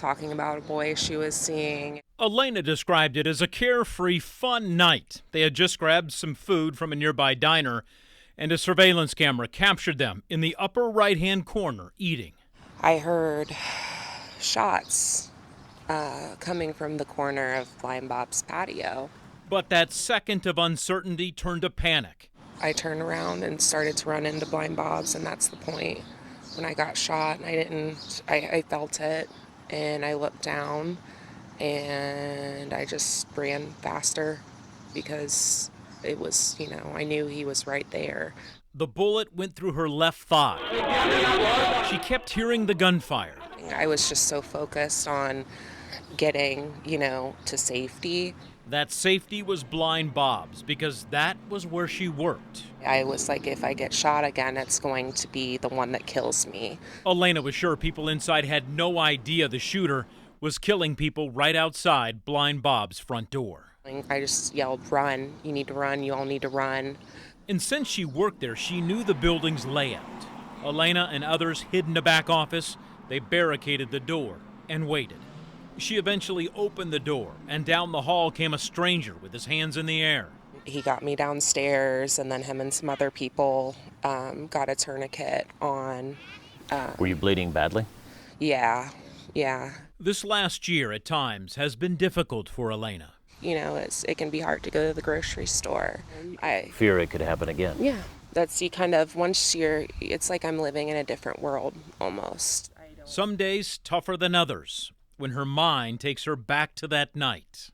talking about a boy she was seeing. Elena described it as a carefree, fun night. They had just grabbed some food from a nearby diner, and a surveillance camera captured them in the upper right-hand corner eating. I heard shots coming from the corner of Blind Bob's patio. But that second of uncertainty turned to panic. I turned around and started to run into Blind Bob's, and that's the point when I got shot. I felt it, and I looked down, and I just ran faster because it was, I knew he was right there. The bullet went through her left thigh. She kept hearing the gunfire. I was just so focused on getting, to safety. That safety was Blind Bob's because that was where she worked. I was like, if I get shot again, it's going to be the one that kills me. Elena was sure people inside had no idea the shooter was killing people right outside Blind Bob's front door. I just yelled, run, you need to run, you all need to run. And since she worked there, she knew the building's layout. Elena and others hid in the back office. They barricaded the door and waited. She eventually opened the door, and down the hall came a stranger with his hands in the air. He got me downstairs, and then him and some other people got a tourniquet on. Were you bleeding badly? Yeah. This last year, at times, has been difficult for Elena. It can be hard to go to the grocery store. Fear it could happen again. Yeah, it's like I'm living in a different world almost. Some days tougher than others, when her mind takes her back to that night.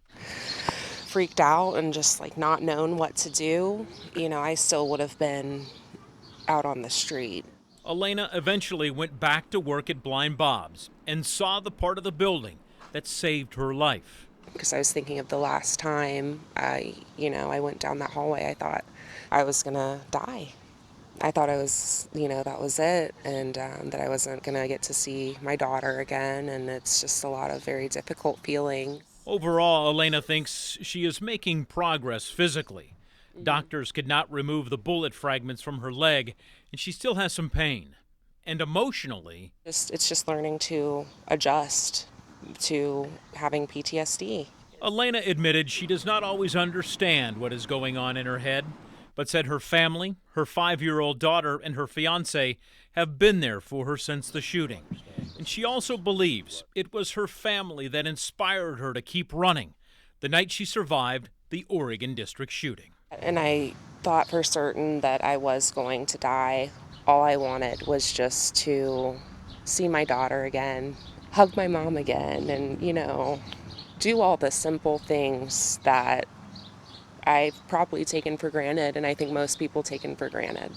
Freaked out and just not known what to do. I still would have been out on the street. Elena eventually went back to work at Blind Bob's and saw the part of the building that saved her life. Because I was thinking of the last time I went down that hallway, I thought I was gonna die. I thought that was it, and that I wasn't gonna get to see my daughter again, and it's just a lot of very difficult feelings. Overall, Elena thinks she is making progress physically. Doctors could not remove the bullet fragments from her leg, and she still has some pain. And emotionally, It's just learning to adjust to having PTSD. Elena admitted she does not always understand what is going on in her head, but said her family, her 5-year-old daughter, and her fiancé have been there for her since the shooting. And she also believes it was her family that inspired her to keep running the night she survived the Oregon District shooting. And I thought for certain that I was going to die. All I wanted was just to see my daughter again, hug my mom again, and, do all the simple things that I've probably taken for granted, and I think most people taken for granted.